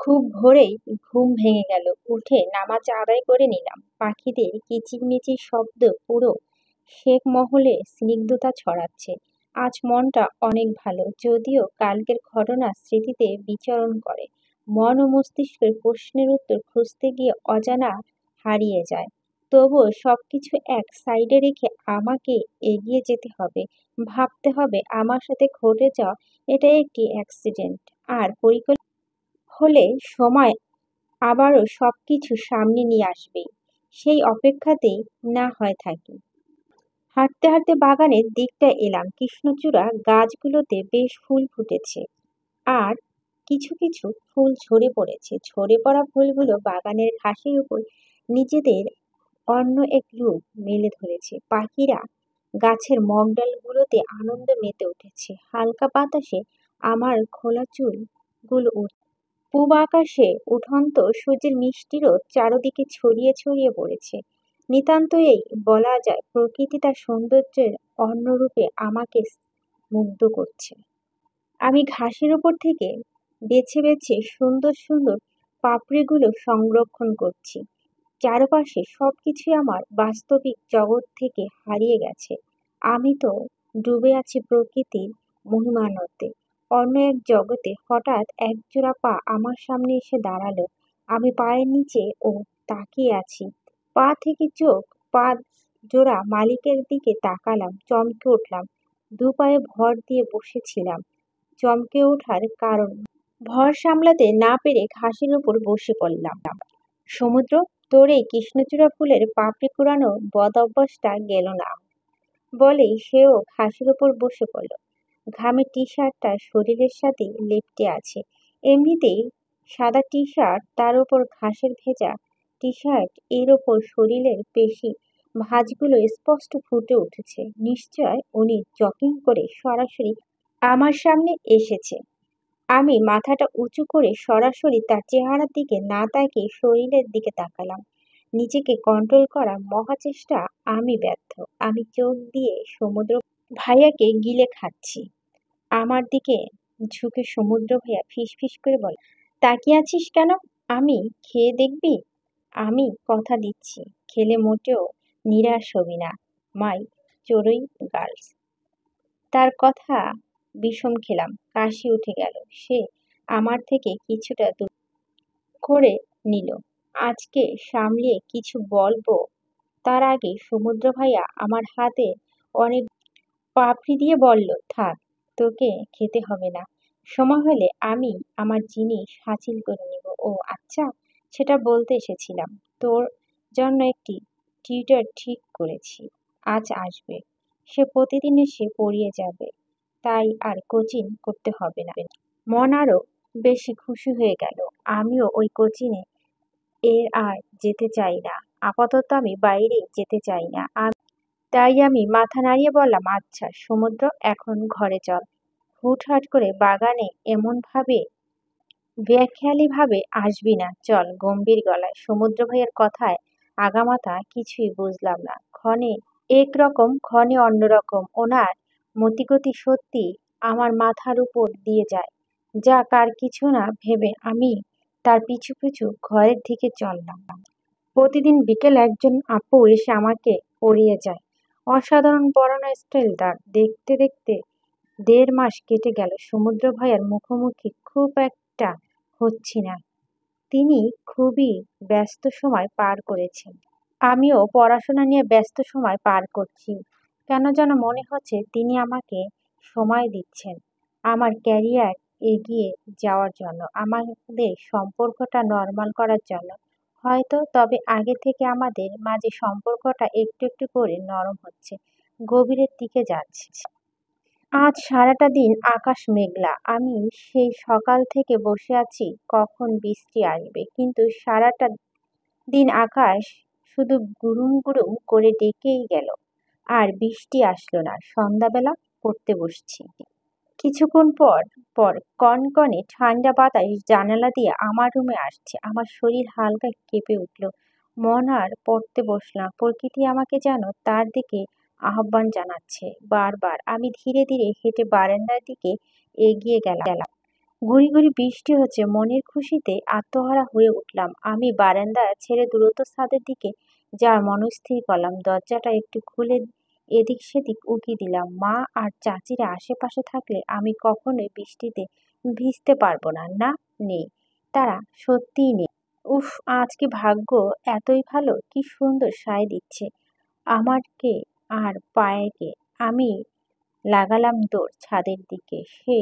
খুব ভোরেই ঘুম ভেঙে গেল। উঠে নামাজ আদায় করে নিলাম। পাখিদের কিচিরমিচির শব্দ পুরো শেখমহলে স্নিগ্ধতা ছড়াচ্ছে। আজ মনটা অনেক ভালো, যদিও কালকের ঘটনা স্মৃতিতে বিচরণ করে। মন ও মস্তিষ্কের প্রশ্নের উত্তর খুঁজতে গিয়ে অজানা হারিয়ে যায়। তবুও সবকিছু এক সাইডে রেখে আমাকে এগিয়ে যেতে হবে। ভাবতে হবে আমার সাথে ঘটে যাওয়া এটা একটি অ্যাক্সিডেন্ট, আর পরিকল্পনা হলে সময় আবারও সবকিছু সামনে নিয়ে আসবেই। সেই অপেক্ষাতেই না হয় থাকি। হাঁটতে হাঁটতে বাগানের দিকটা এলাম। কৃষ্ণচূড়া গাছগুলোতে বেশ ফুল ফুটেছে, আর কিছু কিছু ফুল ঝরে পড়েছে। ঝরে পড়া ফুলগুলো বাগানের ঘাসের উপর নিজেদের অন্য এক রূপ মেলে ধরেছে। পাখিরা গাছের মগডালগুলোতে আনন্দ মেতে উঠেছে। হালকা বাতাসে আমার খোলা চুলগুলো পূব আকাশে উঠন্ত সূর্যের মিষ্টি রোদ চারদিকে ছড়িয়ে ছড়িয়ে পড়েছে। নিতান্তই বলা যায় প্রকৃতি তার সৌন্দর্যের অন্য রূপে আমাকে মুগ্ধ করছে। আমি ঘাসের উপর থেকে বেছে বেছে সুন্দর সুন্দর পাপড়িগুলো সংরক্ষণ করছি। চারপাশে সবকিছুই আমার বাস্তবিক জগৎ থেকে হারিয়ে গেছে। আমি তো ডুবে আছি প্রকৃতির মহিমান্বিতে অন্য এক জগতে। হঠাৎ একজোড়া পা আমার সামনে এসে দাঁড়ালো। আমি পায়ের নিচে তাকিয়ে আছি। পা থেকে চোখ, পা জোড়া মালিকের দিকে তাকালাম, চমকে উঠলাম। দু পায়ে ভর দিয়ে বসেছিলাম। চমকে ওঠার কারণ ভর সামলাতে না পেরে ঘাসের উপর বসে পড়লাম। সমুদ্র, তোর এই কৃষ্ণচূড়া ফুলের পাপড়ি কুড়ানো বদ অভ্যাসটা গেল না বলেই সেও ঘাসের উপর বসে পড়ল। ঘামের টি শার্টটা শরীরের সাথে লেপ্টে আছে। এমনিতেই সাদা টি শার্ট, তার উপর ঘাসের ভেজা টি শার্ট, এর ওপর শরীরের পেশি ভাঁজগুলো স্পষ্ট ফুটে উঠেছে। নিশ্চয় উনি জগিং করে সরাসরি আমার সামনে এসেছে। আমি মাথাটা উঁচু করে সরাসরি তার চেহারার দিকে না তাকিয়ে শরীরের দিকে তাকালাম। নিজেকে কন্ট্রোল করার মহাচেষ্টা আমি ব্যর্থ। আমি চোখ দিয়ে সমুদ্র ভাইয়াকে গিলে খাচ্ছি। আমার দিকে ঝুঁকে সমুদ্র ভাইয়া ফিসফিস করে বলে, তাকিয়ে আছিস কেন? আমি খেয়ে দেখবি? আমি কথা দিচ্ছি, খেলে মোটেও নিরাশ হবি না, মাই চড়ুই গার্লস। তার কথা বিষম খেলাম, কাশি উঠে গেল। সে আমার থেকে কিছুটা দূর করে নিল। আজকে সামলিয়ে কিছু বলবো তার আগে সমুদ্র ভাইয়া আমার হাতে অনেক পাপড়ি দিয়ে বলল, থাক, তোকে খেতে হবে না। সময় হলে আমি আমার জিনিস হাসিল করে নিব। ও আচ্ছা, সেটা বলতে এসেছিলাম। তোর জন্য একটি টিউটর ঠিক করেছি, আজ আসবে। সে প্রতিদিন এসে পড়িয়ে যাবে, তাই আর কোচিং করতে হবে না। মন আরো বেশি খুশি হয়ে গেল। আমিও ওই কোচিংয়ে এর আর যেতে চাই না। আপাতত আমি বাইরে যেতে চাই না। তাই আমি মাথা নাড়িয়ে বললাম, আচ্ছা সমুদ্র, এখন ঘরে চল। হুটহাট করে বাগানে এমন ভাবে বেখেয়ালি ভাবে আসবি না, চল। গম্ভীর গলায় সমুদ্র ভাইয়ের কথায় আগামাথা কিছুই বুঝলাম না। ক্ষণে একরকম, ক্ষণে অন্যরকম। ওনার মতিগতি সত্যি আমার মাথার উপর দিয়ে যায়। যাক, আর কিছু না ভেবে আমি তার পিছু পিছু ঘরের দিকে চললাম। প্রতিদিন বিকেল একজন আপু এসে আমাকে পড়িয়ে যায়। অসাধারণ পড়ানো স্টাইল তার। দেখতে দেখতে ১.৫ মাস কেটে গেল। সমুদ্র ভাইয়ার মুখোমুখি খুব একটা হচ্ছি না। তিনি খুবই ব্যস্ত সময় পার করেছেন। আমিও পড়াশোনা নিয়ে ব্যস্ত সময় পার করছি। কেন যেন মনে হচ্ছে তিনি আমাকে সময় দিচ্ছেন আমার ক্যারিয়ার এগিয়ে যাওয়ার জন্য, আমাদের সম্পর্কটা নর্মাল করার জন্য হয়তো। তবে আগে থেকে আমাদের মাঝে সম্পর্কটা একটু একটু করে নরম হচ্ছে, গভীরের দিকে যাচ্ছে। আজ সারাটা দিন আকাশ মেঘলা। আমি সেই সকাল থেকে বসে আছি কখন বৃষ্টি আসবে, কিন্তু সারাটা দিন আকাশ শুধু গুড়ুম গুড়ুম করে ডেকেই গেল, আর বৃষ্টি আসলো না। সন্ধ্যাবেলা পড়তে বসছি। কিছুক্ষণ পর পর কনকনে ঠান্ডা বাতাস জানালা দিয়ে আমার রুমে আসছে। আমার শরীর হালকা কেঁপে উঠল। মন আর পড়তে বসলাম। প্রকৃতি আমাকে যেন তার দিকে আহ্বান জানাচ্ছে বারবার। আমি ধীরে ধীরে হেঁটে বারান্দার দিকে এগিয়ে গেলাম। গুড়ি গুড়ি বৃষ্টি হচ্ছে, মনের খুশিতে আত্মহারা হয়ে উঠলাম। আমি বারান্দা ছেড়ে দ্রুত ছাদের দিকে যার মনস্থির করলাম। দরজাটা একটু খুলে এদিক সেদিক উকি দিলাম। মা আর চাচিরা আশেপাশে থাকলে আমি কখনোই বৃষ্টিতে ভিজতে পারবো না। না, নেই, তারা সত্যিই নেই। উফ, আজ কি ভাগ্য এতই ভালো, কি সুন্দর সায় দিচ্ছে আমারকে আর পায়েকে। আমি লাগালাম দৌড় ছাদের দিকে। সে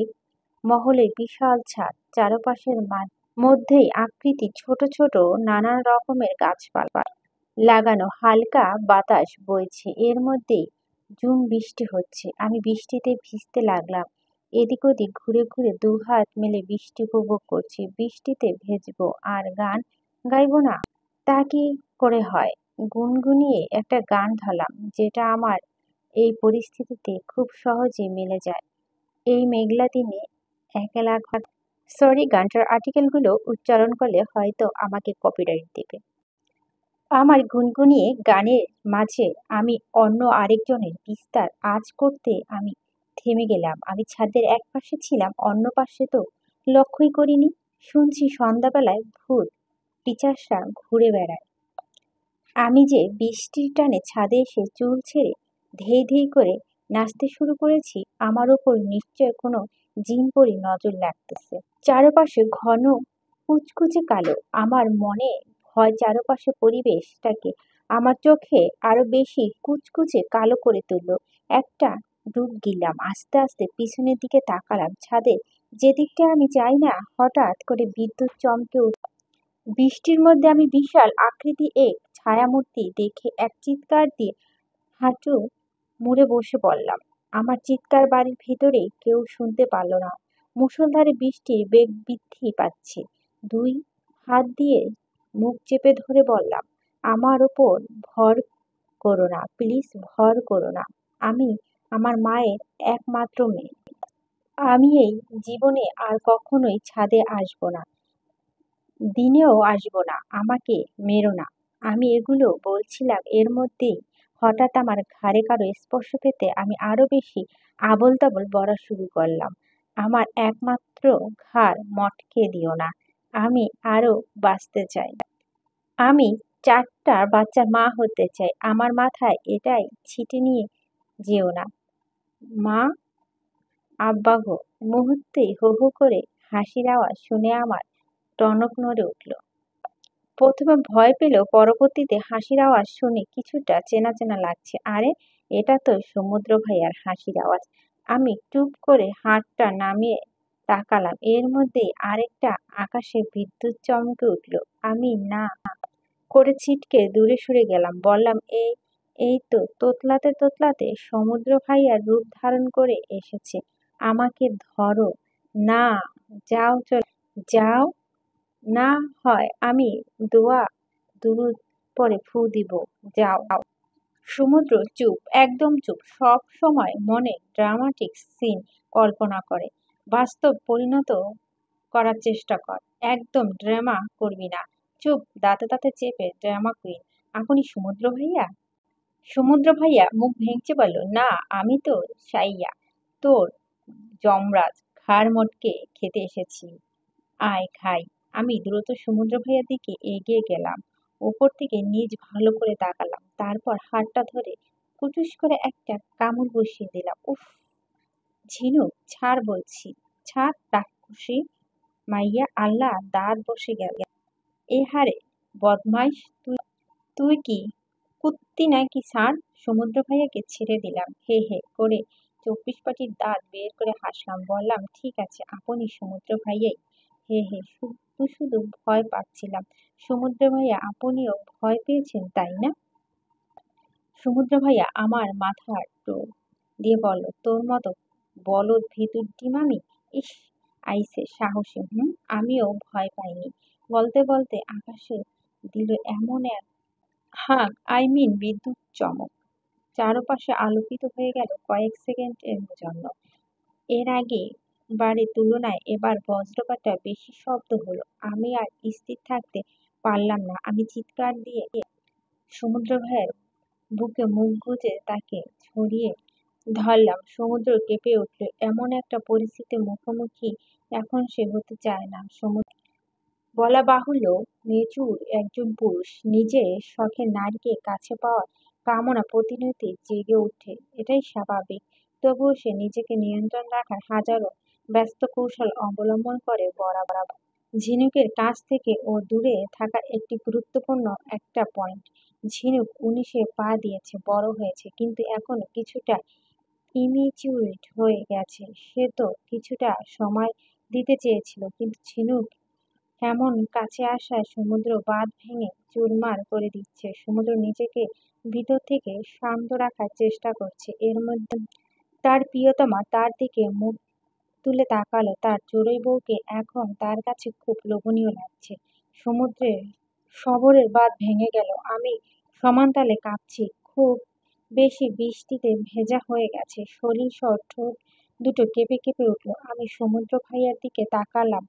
মহলের বিশাল ছাদ, চারপাশের মধ্যেই আকৃতি ছোট ছোট নানান রকমের গাছপালা লাগানো, হালকা বাতাস বইছে, এর মধ্যেই ঝুম বৃষ্টি হচ্ছে। আমি বৃষ্টিতে ভিজতে লাগলাম, এদিক ওদিক ঘুরে ঘুরে দুহাত মেলে বৃষ্টি উপভোগ করছি। বৃষ্টিতে ভেজবো আর গান গাইবো না, তা কি করে হয়? গুনগুনিয়ে একটা গান ধরলাম, যেটা আমার এই পরিস্থিতিতে খুব সহজে মিলে যায়। এই মেঘলা দিনে একলা ঘর। সরি, গানটার আর্টিকেলগুলো উচ্চারণ করলে হয়তো আমাকে কপিরাইট দেবে। আমার গুনগুনিয়ে গানের মাঝে আমি অন্য আরেকজনের বিস্তার আঁচ করতে আমি থেমে গেলাম। আমি ছাদের এক পাশে ছিলাম, অন্য পাশে তো লক্ষ্যই করিনি। শুনছি সন্ধ্যাবেলায় ভূত পিশাচরা ঘুরে বেড়ায়। আমি যে বৃষ্টির টানে ছাদে এসে চুল ছেড়ে ধেই ধেই করে নাচতে শুরু করেছি, আমার ওপর নিশ্চয় কোনো জিনপরি নজর লাগতেছে। চারপাশে ঘন কুচকুচে কালো। আমার মনে ভয় চারপাশে পরিবেশটাকে আমার চোখে আরো বেশি কুচকুচে কালো করে তুললো। একটা ডুব গিলাম, আস্তে আস্তে পিছনের দিকে তাকালাম। ছাদে যেদিকটা আমি চাই না, হঠাৎ করে বিদ্যুৎ চমকে উঠল। বৃষ্টির মধ্যে আমি বিশাল আকৃতি এক ছায়ামূর্তি দেখে এক চিৎকার দিয়ে হাঁটু মুড়ে বসে পড়লাম। আমার চিৎকার বাড়ির ভেতরে কেউ শুনতে পারল না। মুষলধারে বৃষ্টির বেগ বৃদ্ধি পাচ্ছে। দুই হাত দিয়ে মুখ চেপে ধরে বললাম, আমার ওপর ভর করো না, প্লিজ ভর করো না। আমি আমার মায়ের একমাত্র মেয়ে। আমি এই জীবনে আর কখনোই ছাদে আসবো না, দিনেও আসবো না, আমাকে মেরো না। আমি এগুলো বলছিলাম, এর মধ্যেই হঠাৎ আমার ঘাড়ে কারো স্পর্শ পেতে আমি আরো বেশি আবোল তাবোল বলা শুরু করলাম। আমার একমাত্র ঘাড় মটকে দিও না, আমি আরো বাঁচতে চাই। আমি চারটা বাচ্চার মা হতে চাই, আমার মাথায় এটাই ছিটে নিয়ে যেও না। মা, আব্বা গো। মুহূর্তেই হো হো করে হাসির আওয়াজ শুনে আমার টনক নড়ে উঠল। প্রথমে ভয় পেলেও পরবর্তীতে হাসির আওয়াজ শুনে কিছুটা চেনা চেনা লাগছে। আরে, এটা তো সমুদ্র ভাইয়ার হাসির আওয়াজ। আমি টুপ করে হাতটা নামিয়ে তাকালাম, এর মধ্যেই আরেকটা আকাশে বিদ্যুৎ চমকে উঠল। আমি না করে ছিটকে দূরে সরে গেলাম, বললাম, এই এই তো তোতলাতে তোতলাতে সমুদ্র ভাইয়ার রূপ ধারণ করে এসেছে, আমাকে ধরো না। যাও, চলে যাও, না হয় আমি দোয়া দুরুদ পরে ফু দিব, যাও। সমুদ্র চুপ, একদম চুপ। সব সময় মনে ড্রামাটিক সিন কল্পনা করে, বাস্তব পরিণত করার চেষ্টা কর। একদম ড্রামা করবি না। চুপ, দাঁতে দাঁতে চেপে ড্রামা কুইন। আপনি সমুদ্র ভাইয়া? সমুদ্র ভাইয়া মুখ ভেঙচি বলল, না, আমি তো সাইয়া, তোর যমরাজ, ঘাড় মটকে খেতে এসেছি, আয় খাই। আমি দ্রুত সমুদ্র ভাইয়ার দিকে এগিয়ে গেলাম, উপর থেকে নিচ ভালো করে তাকালাম, তারপর হাতটা ধরে কুটুস করে একটা কামড় বসিয়ে দিলাম। উফ, ঝিনুক, ছাড় বলছি, ছাড় রাক্ষসী মাইয়া। আল্লাহ, দাঁত বসে গেল। এ হারে বদমাইশ, তুই তুই কি কুত্তি নাকি? ছাড়। সমুদ্র ভাইয়াকে ছেড়ে দিলাম। হে হে করে 24 পাটির দাঁত বের করে হাসলাম, বললাম, ঠিক আছে, আপনি সমুদ্র ভাইয়াই। হে হে, শুধু শুধু ভয় পাচ্ছিলাম। সমুদ্র ভাইয়া, আপনিও ভয় পেয়েছেন তাই না? সমুদ্র ভাইয়া আমার মাথার টোপ দিয়ে বলল, তোর মতো বলদ ভীতুর ডিম আমি? ইস, আইসে সাহসী। আমিও ভয় পাইনি। বলতে বলতে আকাশে দিল এমন এক হাঁক, আই মিন বিদ্যুৎ চমক, চারপাশে আলোকিত হয়ে গেল কয়েক সেকেন্ডের জন্য। এর আগে বারের তুলনায় এবার বজ্রপাতটা বেশি শব্দ হলো। আমি আর স্থির থাকতে পারলাম না। আমি চিৎকার দিয়ে সমুদ্র ভাইয়ের বুকে মুখ গুজে তাকে ছড়িয়ে ধরলাম। সমুদ্র কেঁপে উঠল। এমন একটা পরিস্থিতির মুখোমুখি এখন সে হতে চায় না। সমুদ্র বলা বাহুল্য, মেচুর একজন পুরুষ নিজের শখের নারীকে কাছে পাওয়ার কামনা প্রতিনিয়ত জেগে ওঠে, এটাই স্বাভাবিক। তবুও সে নিজেকে নিয়ন্ত্রণ রাখার হাজারো ব্যস্ত কৌশল অবলম্বন করে বরাবর। ঝিনুকের কাছ থেকে ও দূরে থাকার একটি গুরুত্বপূর্ণ একটা পয়েন্ট। ঝিনুক 19-এ পা দিয়েছে, বড় হয়েছে, কিন্তু এখনো কিছুটা ইমিচিউরড হয়ে গেছে। সে তো কিছুটা সময় দিতে চেয়েছিল, কিন্তু ঝিনুক এমন কাছে আসায় সমুদ্র বাঁধ ভেঙে চুরমার করে দিচ্ছে। সমুদ্র নিজেকে ভিতর থেকে শান্ত রাখার চেষ্টা করছে। এর মধ্যে তার প্রিয়তমা তার দিকে মুখ তুলে তাকালো। তার চড়ুই বউকে এখন তার কাছে খুব লোভনীয় লাগছে। সমুদ্রের শবরের বাঁধ ভেঙে গেল। আমি সমান তালে কাঁপছি। খুব বেশি বৃষ্টিতে ভেজা হয়ে গেছে। শরীর সহ ঠোঁট দুটো কেঁপে কেঁপে উঠল। আমি সমুদ্র ভাইয়ার দিকে তাকালাম,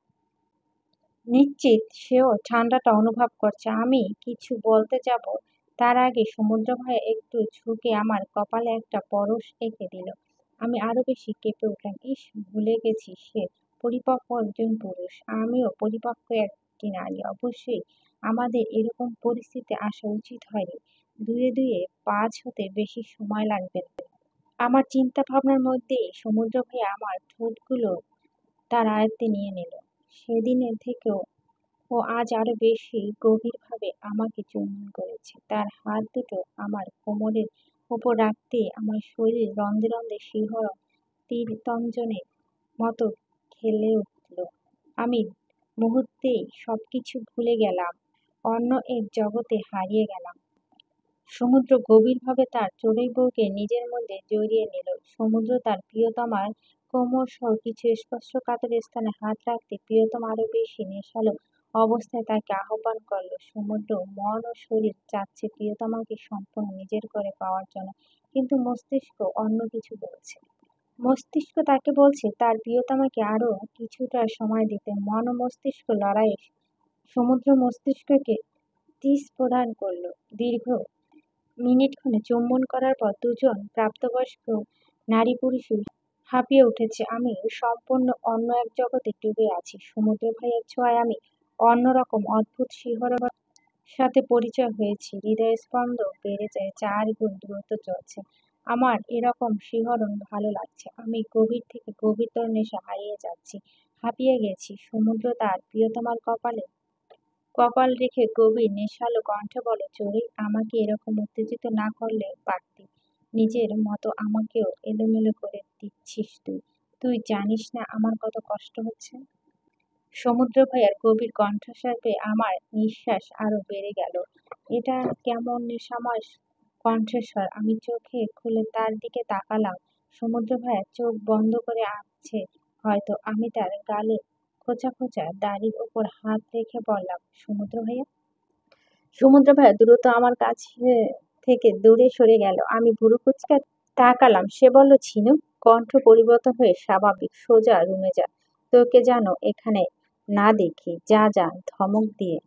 নিশ্চিত সেও ঠান্ডাটা অনুভব করছে। আমি কিছু বলতে যাব, তার আগে সমুদ্র ভাইয়া একটু ঝুঁকে আমার কপালে একটা পরশ এঁকে দিল। আমি আরো বেশি কেঁপে উঠলাম। ইস, ভুলে গেছি সে পরিপক্ক একজন পুরুষ, আমিও পরিপক্ক একটি নারী। অবশ্যই আমাদের এরকম পরিস্থিতি আসা উচিত হয়নি। দুয়ে দুয়ে 5 হতে বেশি সময় লাগবে না। আমার চিন্তা ভাবনার মধ্যেই সমুদ্র ভাইয়া আমার ঠোঁটগুলো তার আয়ত্তে নিয়ে নিল। সেদিনের থেকেও ও আজ আরো বেশি গভীরভাবে আমাকে চুম্বন করেছে। তার হাত দুটো আমার কোমরের ওপর রাখতেই আমার শরীর রন্ধে রন্ধে শিহরণ তীর তঞ্জনের মতো খেলে উঠল। আমি মুহূর্তেই সবকিছু ভুলে গেলাম, অন্য এক জগতে হারিয়ে গেলাম। সমুদ্র গভীরভাবে তার চড়ুই বউকে নিজের মধ্যে জড়িয়ে নিল। সমুদ্র তার প্রিয়তমার কোমর সহ কিছু স্পর্শকাতর স্থানে হাত রাখতে প্রিয়তম আরো বেশি নেশালো অবস্থায় তাকে আহ্বান করল। সমুদ্র মন ও শরীর চাচ্ছে প্রিয়তমাকে সম্পূর্ণ নিজের করে পাওয়ার জন্য, কিন্তু মস্তিষ্ক অন্য কিছু বলছে। মস্তিষ্ক তাকে বলছে তার প্রিয়তমাকে আরো কিছুটা সময় দিতে। মন ও মস্তিষ্ক লড়াইয়ে সমুদ্র মস্তিষ্ককে টিস প্রদান করল। দীর্ঘ মিনিটখানে চুম্বন করার পর দুজন প্রাপ্তবয়স্ক নারী পুরুষই হাঁপিয়ে উঠেছে। আমি সম্পূর্ণ অন্য এক জগতে ডুবে আছি। সমুদ্র ভাইয়ের ছোঁয়ায় আমি অন্যরকম অদ্ভুত শিহরণের সাথে পরিচয় হয়েছি। হৃদয় স্পন্দ বেড়ে যায়, 4 গুণ দ্রুত চলছে। আমার এরকম শিহরণ ভালো লাগছে। আমি গভীর থেকে গভীরতর নেশা হারিয়ে যাচ্ছি, হাঁপিয়ে গেছি। সমুদ্র তার প্রিয়তমার কপালে কপাল রেখে গভীর নেশালো কণ্ঠে বলে, চড়ুই, আমাকে এরকম উত্তেজিত না করলে পারতি। নিজের মতো আমাকেও এলোমেলো করে দিচ্ছিস তুই। তুই জানিস না আমার কত কষ্ট হচ্ছে। সমুদ্র ভাইয়ার গভীর কণ্ঠস্বর পেয়ে আমার নিঃশ্বাস আরো বেড়ে গেল। এটা কেমন নেশাময় কণ্ঠস্বর! আমি চোখে খুলে তার দিকে তাকালাম। সমুদ্র ভাইয়া চোখ বন্ধ করে আছে হয়তো। আমি তার গালে খোঁচা খোঁচা দাড়ির ওপর হাত রেখে বললাম, সমুদ্র ভাইয়া। সমুদ্র ভাইয়া দ্রুত আমার কাছে থেকে দূরে সরে গেল। আমি ভুরু কুঁচকে তাকালাম। সে বলল, ঝিনুক। কণ্ঠ পরিবর্তন হয়ে স্বাভাবিক, সোজা রুমে যা, তোকে যেন এখানে না দেখি। যা যা, ধমক দিয়ে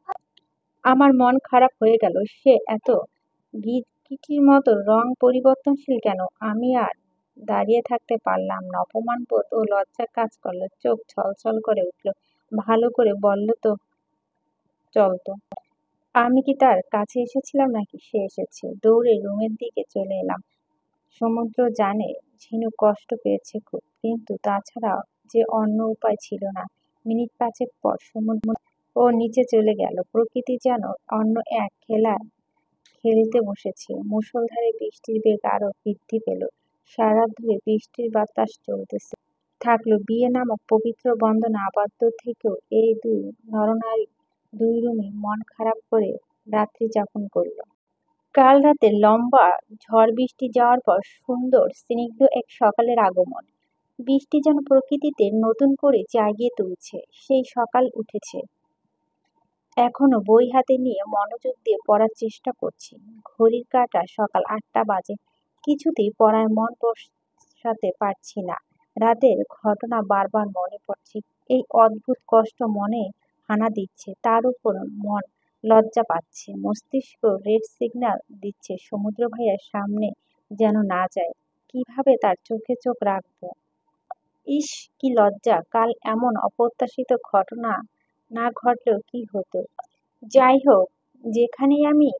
আমার মন খারাপ হয়ে গেল। সে এত গিরগিটির মতো রং পরিবর্তনশীল কেন? আমি আর দাঁড়িয়ে থাকতে পারলাম না। অপমান বোধ ও লজ্জা কাজ করলো, চোখ ছলছল করে উঠল। ভালো করে বলল তো চলতো। আমি কি তার কাছে এসেছিলাম নাকি সে এসেছে? দৌড়ে রুমের দিকে চলে এলাম। সমুদ্র জানে ঝিনুক কষ্ট পেয়েছে খুব, কিন্তু তাছাড়া যে অন্য উপায় ছিল না। মিনিট 5 পর সমুদ্র ও নিচে চলে গেল। প্রকৃতি যেন অন্য এক খেলা খেলতে বসেছে। মুষলধারে বৃষ্টির বেগ আরো বৃদ্ধি পেল। সারা রাত ধরে বৃষ্টির বাতাস চলতেছে থাকলো। বিয়ে নামক পবিত্র বন্ধনে আবদ্ধ থেকেও এই দুই নরনারী দুই রুমে মন খারাপ করে রাত্রি যাপন করল। কাল রাতে লম্বা ঝড় বৃষ্টি যাওয়ার পর সুন্দর স্নিগ্ধ এক সকালের আগমন। বৃষ্টি যেন প্রকৃতিতে নতুন করে জাগিয়ে তুলছে। সেই সকাল উঠেছে। এখনো বই হাতে নিয়ে মনোযোগ দিয়ে পড়ার চেষ্টা করছি। ঘড়ির কাঁটা সকাল 8টা বাজে। কিছুতেই পড়ায় মন বসাতে পারছি না। রাতের ঘটনা বারবার মনে পড়ছে। এই অদ্ভুত কষ্ট মনে হানা দিচ্ছে। তার উপর মন লজ্জা পাচ্ছে। মস্তিষ্ক রেড সিগন্যাল দিচ্ছে সমুদ্র ভাইয়ার সামনে যেন না যায়। কিভাবে তার চোখে চোখ রাখবো? ইস, কি লজ্জা! কাল এমন অপ্রত্যাশিত ঘটনা না ঘটলেও কি হতো? যাই হোক, যেখানেই আমি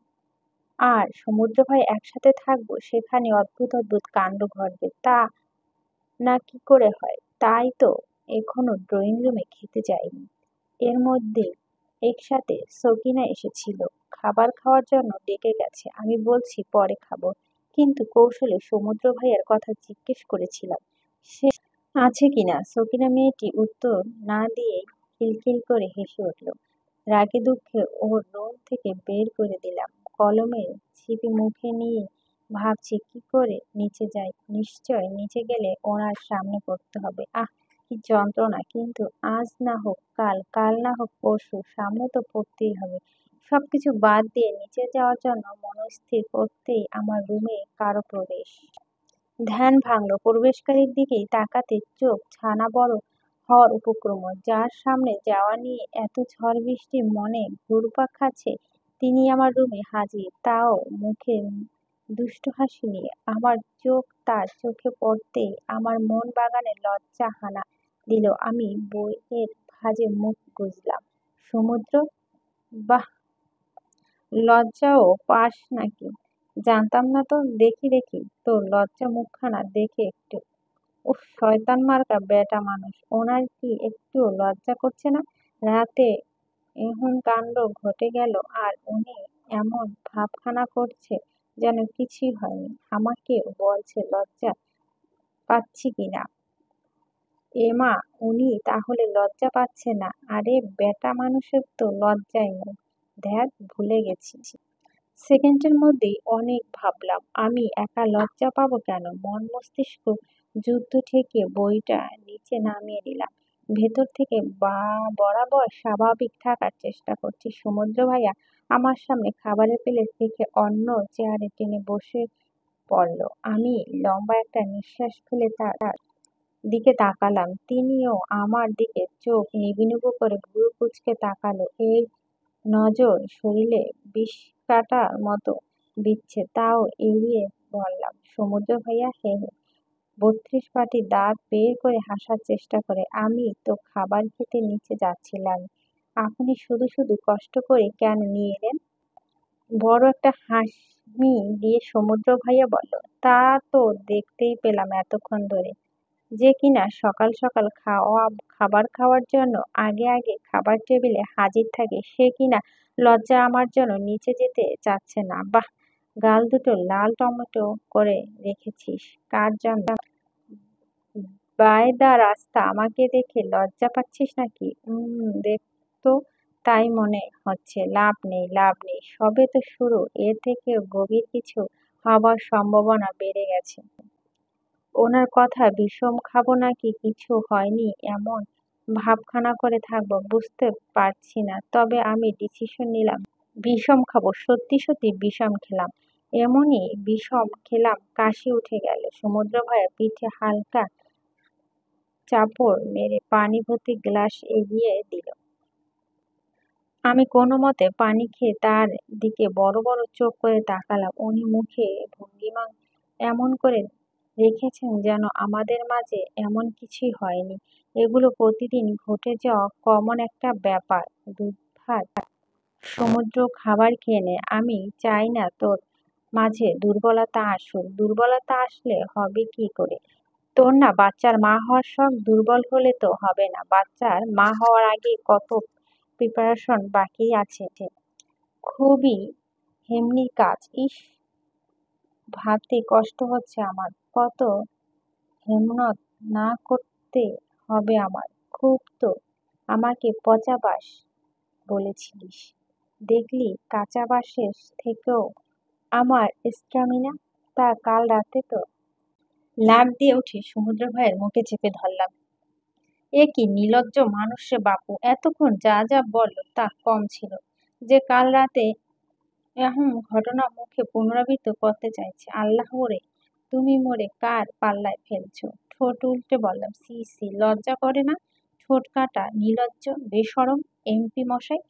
আর সমুদ্র ভাই একসাথে থাকবো সেখানে অদ্ভুত অদ্ভুত কাণ্ড ঘটবে, তা না কি করে হয়? তাই তো এখনো ড্রয়িং রুমে খেতে যাইনি। এর মধ্যে একসাথে সকিনা এসেছিল, খাবার খাওয়ার জন্য ডেকে গেছে। আমি বলছি পরে খাবো, কিন্তু কৌশলে সমুদ্র ভাইয়ের কথা জিজ্ঞেস করেছিলাম সে আছে কিনা। সকিনা মেয়েটি উত্তর না দিয়ে খিলখিল করে হেসে উঠল। রাগে দুঃখে ওর রুম থেকে বের করে দিলাম। কলমের ছিপি মুখে নিয়ে ভাবছি কি করে নিচে যাই। নিশ্চয় নিচে গেলে ওনার সামনে পড়তে হবে। আহ, কি যন্ত্রণা! কিন্তু আজ না হোক কাল, কাল না হোক পরশু, সামনে তো পড়তেই হবে। সবকিছু বাদ দিয়ে নিচে যাওয়ার জন্য মনস্থির করতেই আমার রুমে কারো প্রবেশ। ধ্যান ভাঙল। প্রবেশকারীর দিকেই তাকাতে চোখ ছানা বড় হওয়ার উপক্রম। যার সামনে যাওয়া নিয়ে এত ঝড় বৃষ্টি মনে ঘুরপাক খাচ্ছে তিনি আমার রুমে হাজির, তাও মুখে দুষ্ট হাসি নিয়ে। আমার চোখ তার চোখে পড়তেই আমার মন বাগানে লজ্জা হানা দিল। আমি বইয়ের ভাঁজে মুখ গুজলাম। সমুদ্র, বাহ, লজ্জাও পাস নাকি? জানতাম না তো। দেখি দেখি তোর লজ্জা মুখখানা দেখে একটু। উফ, শয়তান মার্কা বেটা মানুষ, ওনার কি একটুও লজ্জা করছে না? রাতে এমন কাণ্ড ঘটে গেল আর উনি এমন ভাবখানা করছে যেন কিছুই হয়নি। আমাকে বলছে লজ্জা পাচ্ছি কিনা। এমা, উনি তাহলে লজ্জা পাচ্ছে না? আরে বেটা মানুষের তো লজ্জাই নেই। ধ্যাত, ভুলে গেছি। সেকেন্ডের মধ্যেই অনেক ভাবলাম, আমি একা লজ্জা পাবো কেন? মন মস্তিষ্ক যুদ্ধ ঠেকিয়ে বইটা নিচে নামিয়ে দিলাম। ভেতর থেকে বরাবর স্বাভাবিক থাকার চেষ্টা করছি। সমুদ্র ভাইয়া আমার সামনে খাবারের প্লেট রেখে অন্য চেয়ারে টেনে বসে পড়ল। আমি লম্বা একটা নিঃশ্বাস ফেলে তার দিকে তাকালাম। তিনিও আমার দিকে চোখ নিবিনিবু করে ভ্রু কুঁচকে তাকালো। এই নজর শরীরে বিষকাঁটার মতো বিচ্ছে, তাও এড়িয়ে বললাম, সমুদ্র ভাইয়া, হে হে। ৩২ পাটি দাঁত বের করে হাসার চেষ্টা করে, আমি তো খাবার খেতে নিচে যাচ্ছিলাম। আপনি শুধু শুধু কষ্ট করে কেন নিয়ে এলেন? বড় একটা হাসি দিয়ে সমুদ্র ভাইয়া বলল, তা তো দেখতেই পেলাম এতক্ষণ ধরে, যে কিনা সকাল সকাল খাবার খাওয়ার জন্য আগে আগে খাবার টেবিলে হাজির থাকে, সে কিনা লজ্জা আমার জন্য নিচে যেতে চাচ্ছে না। বাহ, গাল দুটো লাল টমেটো করে রেখেছিস কার জন্য? বাই দা রাস্তা, আমাকে দেখে লজ্জা পাচ্ছিস নাকি? দেখ তো, তাই মনে হচ্ছে। লাভ নেই, লাভ নেই, সবে তো শুরু। এর থেকেও গভীর কিছু হবার সম্ভাবনা বেড়ে গেছে। ওনার কথা বিষম খাবো নাকি কিছু হয়নি এমন ভাবখানা করে থাকবো বুঝতে পারছি না, তবে আমি ডিসিশন নিলাম বিষম খাবো। সত্যি সত্যি বিষম খেলাম। এমনই বিষম খেলাম কাশি উঠে গেল। সমুদ্র ভাইয়ের পিঠে হালকা চাপড় মেরে পানি ভর্তি গ্লাস এগিয়ে দিল। আমি কোনো মতে পানি খেয়ে তার দিকে বড় বড় চোখ করে তাকালাম। উনি মুখে ভঙ্গিমা এমন করে রেখেছেন যেন আমাদের মাঝে এমন কিছুই হয়নি। এগুলো প্রতিদিন ঘটে যাওয়া কমন একটা ব্যাপার। দুধভাত সমুদ্র, খাবার খেয়ে নে। আমি চাই না তোর মাঝে দুর্বলতা আসুক। দুর্বলতা আসলে হবে কি করে? তোর না বাচ্চার মা হওয়ার শখ? দুর্বল হলে তো হবে না। বাচ্চার মা হওয়ার আগে কত প্রিপারেশন বাকি আছে। খুবই হেমনি কাজ। ইস, ভাবতে কষ্ট হচ্ছে আমার। কত হেমনত না করতে হবে আমার। খুব তো আমাকে পচা বাঁশ বলেছিলিস। দেখলি কাঁচা বাঁশের থেকেও আমার স্ট্যামিনা। তা কাল রাতে তো লাফ দিয়ে উঠে সমুদ্র ভাইয়ের মুখে চেপে ধরলাম। এ কি নির্লজ্জ মানুষ রে বাপু! এতক্ষণ যা যা বলল তা কম ছিল যে কাল রাতে এমন ঘটনা মুখে পুনরাবৃত্ত করতে চাইছে। আল্লাহ রে, তুমি মোরে কার পাল্লায় ফেলছো? ঠোঁট উল্টে বললাম, সি সি, লজ্জা করে না? ঠোঁট কাটা নির্লজ্জ বেশরম এমপি মশাই,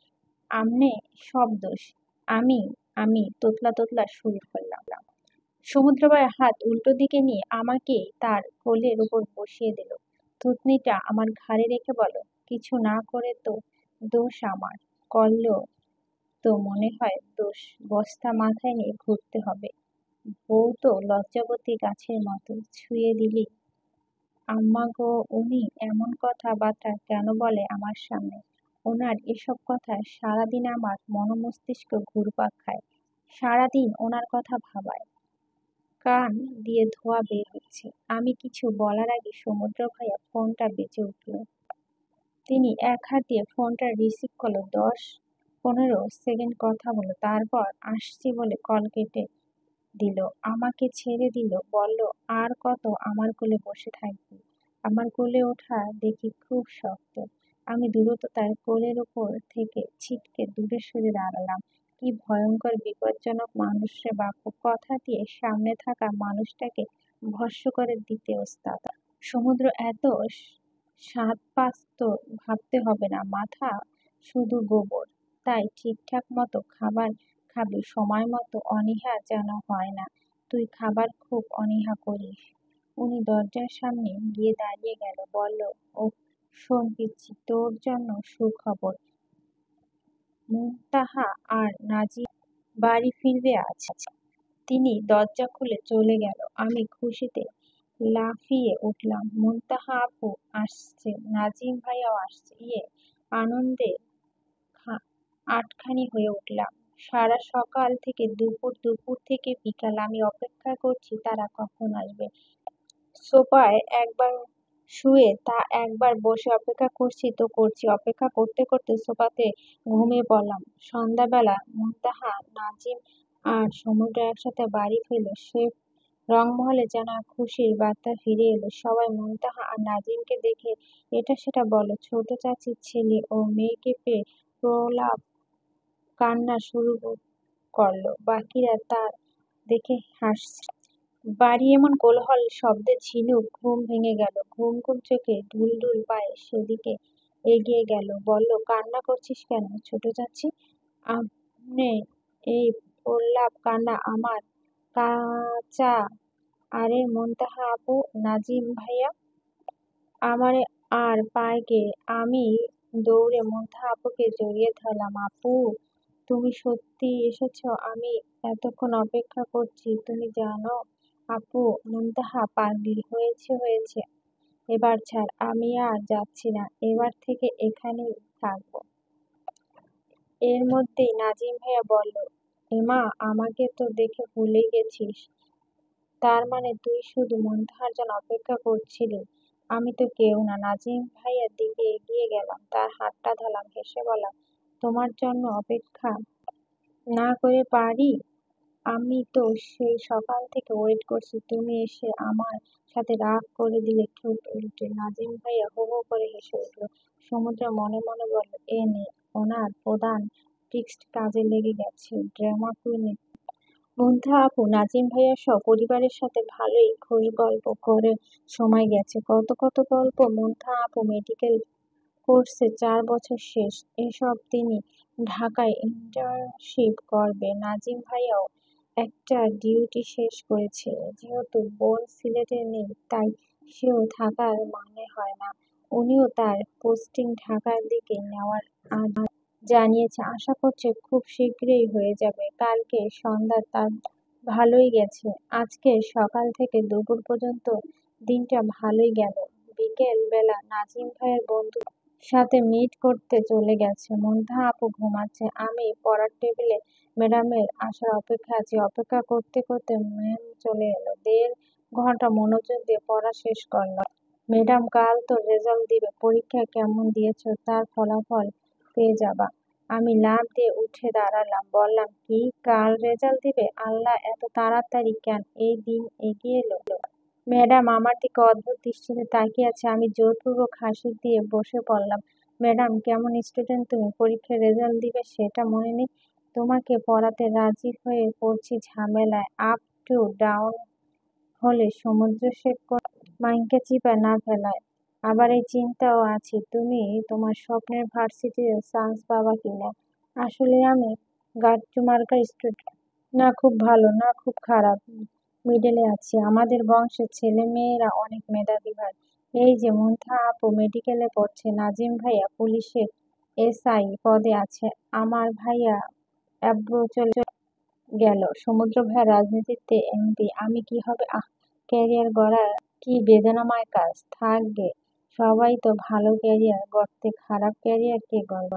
আমনে সব দোষ। আমি আমি তোতলা তোতলা শুরু করলাম। সমুদ্রবায়ের হাত উল্টো দিকে নিয়ে আমাকে তার কোলের উপর বসিয়ে দিল। থুতনিটা আমার ঘাড়ে রেখে বলো, কিছু না করে তো দোষ আমার, করলেও তো মনে হয় দোষ। বস্তা মাথায় নিয়ে ঘুরতে হবে। বউ তো লজ্জাবতী গাছের মতো, ছুঁয়ে দিলি। আম্মা গো, উনি এমন কথাবার্তা কেন বলে আমার সামনে? ওনার এসব কথা সারাদিন আমার মনোমস্তিষ্ক ঘুরপাক খায়। সারাদিন ওনার কথা ভাবায়। কান দিয়ে ধোঁয়া বের হচ্ছে। আমি কিছু বলার আগে সমুদ্র ভাইয়া ফোনটা বেজে উঠল। তিনি এক হাত দিয়ে ফোনটা রিসিভ করলো। 10-15 সেকেন্ড কথা বলল, তারপর আসছি বলে কল কেটে দিল। আমাকে ছেড়ে দিল, বলল, আর কত আমার কোলে বসে থাকবি? আমার কোলে ওঠা দেখি খুব শক্ত। আমি দ্রুত তার কোলের ওপর থেকে ছিটকে দূরে সরে দাঁড়ালাম। কি ভয়ঙ্কর বিপজ্জনক মানুষ রে বাপু! কথা দিয়ে সামনে থাকা মানুষটাকে ভস্ম করে দিতে ওস্তাদ। সমুদ্র এত সাত-পাঁচ তো ভাবতে হবে না, মাথা শুধু গোবর। তাই ঠিকঠাক মতো খাবার খাবি, সময় মতো অনীহা যেন হয় না। তুই খাবার খুব অনীহা করিস। উনি দরজার সামনে গিয়ে দাঁড়িয়ে গেল, বলল, ও শোন পিচ্চি, তোর জন্য সুখবর। মুনতাহা আর নাজিম বাড়ি ফিরবে আজ। তিনি দরজা খুলে চলে গেল। আমি খুশিতে লাফিয়ে উঠলাম। মুনতাহা আপু আসছে, নাজিম ভাইয়াও আসছে। আনন্দে আটখানি হয়ে উঠলাম। সারা সকাল থেকে দুপুর থেকে বিকাল আমি অপেক্ষা করছি তারা কখন আসবে। সোফায় একবার শুয়ে তা একবার বসে অপেক্ষা করছি তো করছি। অপেক্ষা করতে করতে সোফাতে ঘুমিয়ে পড়লাম। সন্ধ্যাবেলা মুনতাহা, নাজিম আর সমুদ্র একসাথে বাড়ি ফিরল। সে রংমহলে যেন এক খুশির বার্তা ফিরে এলো। সবাই মুনতাহা আর নাজিমকে দেখে এটা সেটা বলল। ছোট চাচির ছেলে ও মেয়েকে পেয়ে প্রলাপ কান্না শুরু করল। বাকিরা তা দেখে হাসছে। বাড়ি এমন কোলাহল শব্দে ঝিনুক ঘুম ভেঙে গেল। ঘুম ঘুম চোখে ঢুলঢুল পায়ে সেদিকে এগিয়ে গেল। বলল, কান্না করছিস কেন ছোট চাচি? আপনে এই প্রলাপ কান্না আমার কাচা। আরে মুনতাহা আপু, নাজিম ভাইয়া আমারে আর পায়কে। আমি দৌড়ে মুনতাহা আপুকে জড়িয়ে ধরলাম। আপু, তুমি সত্যি এসেছো? আমি এতক্ষণ অপেক্ষা করছি, তুমি জানো? আপু, মুনতাহা পাগলি, হয়েছে। এবার ছাড়, আমি আর যাচ্ছি না। এবার থেকে এখানেই থাকবো। এর মধ্যেই নাজিম ভাইয়া বলল, এমা, আমাকে তো দেখে ভুলেই গেছিস। তার মানে তুই শুধু মুনতাহার জন্য অপেক্ষা করছিলি? আমি তো কেউ না। নাজিম ভাইয়ার দিকে এগিয়ে গেলাম, তার হাতটা ধরলাম, হেসে বললাম, তোমার জন্য অপেক্ষা না করে পারি? আমি তো সেই সকাল থেকে ওয়েট করছি, তুমি এসে আমার সাথে রাগ করে দিলে ঠোঁট উল্টে। নাজিম ভাইয়া হো হো করে হেসে উঠল। সমুদ্র মনে মনে বলল, এ নে, ওনার প্রধান ট্রিক্স কাজে লেগে গেছে। Drama queen. মুনতাহা আপু, নাজিম ভাইয়া সহ পরিবারের সাথে ভালোই খোশ গল্প করে সময় গেছে। কত গল্প। মুনতাহা আপু মেডিকেল কোর্সে 4 বছর শেষ। এসব তিনি ঢাকায় ইন্টার্নশিপ করবে। নাজিম ভাইয়াও একটা ডিউটি শেষ করেছে। যেহেতু বোন সিলেটে নেই, তাই সেও থাকার মানে হয় না। উনিও তার পোস্টিং ঢাকার দিকে নেওয়ার জানিয়েছে। আশা করছে খুব শীঘ্রই হয়ে যাবে। কালকে সন্ধ্যা তার ভালোই গেছে। আজকে সকাল থেকে দুপুর পর্যন্ত দিনটা ভালোই গেল। বিকেল বেলা নাজিম ভাইয়ের বন্ধু সাথে মিট করতে চলে গেছে। মুনতাহা আপু ঘুমাচ্ছে। আমি পড়ার টেবিলে ম্যাডামের আসার অপেক্ষা আছি। অপেক্ষা করতে করতে ম্যাম চলে এলো। 1.5 ঘন্টা মনোযোগ দিয়ে পড়া শেষ করলাম। ম্যাডাম, কাল তো রেজাল্ট দিবে। পরীক্ষা কেমন দিয়েছো তার ফলাফল পেয়ে যাবা। আমি লাফ দিয়ে উঠে দাঁড়ালাম, বললাম, কি কাল রেজাল্ট দিবে? আল্লাহ, এত তাড়াতাড়ি কেন? এই দিন এগিয়ে এলো। ম্যাডাম আমার দিকে অদ্ভুত দৃষ্টিতে তাকিয়ে আছে। আমি জোরপূর্বক হাসি দিয়ে বসে পড়লাম। ম্যাডাম, কেমন স্টুডেন্ট তুমি? পরীক্ষার রেজাল্ট দিবে সেটা মনে নেই? তোমাকে পড়াতে রাজি হয়ে পড়ছি ঝামেলায়। আপ টু ডাউন হলে সমুদ্র শেখ মাইনকে চিপা না ফেলায়। আবার এই চিন্তাও আছে তুমি তোমার স্বপ্নের ভার্সিটিতে চান্স পাবা কিনা। আসলে আমি গাট্টু মার্কার স্টুডেন্ট না, খুব ভালো না খুব খারাপ, মিডলে আছি। আমাদের বংশের ছেলে মেয়েরা অনেক মেধাবী হয়। এই যে মুন্থা আপু মেডিকেলে পড়ছে, নাজিম ভাইয়া পুলিশের এসআই পদে আছে, আমার ভাইয়া অ্যাব্রো চলে গেল, সমুদ্র ভাইয়া রাজনীতিতে এমপি, আমি কি হবে? আহ, ক্যারিয়ার গড়া কি বেদনাময় কাজ। থাক গে, সবাই তো ভালো ক্যারিয়ার গড়তে, খারাপ ক্যারিয়ার কে গড়বে?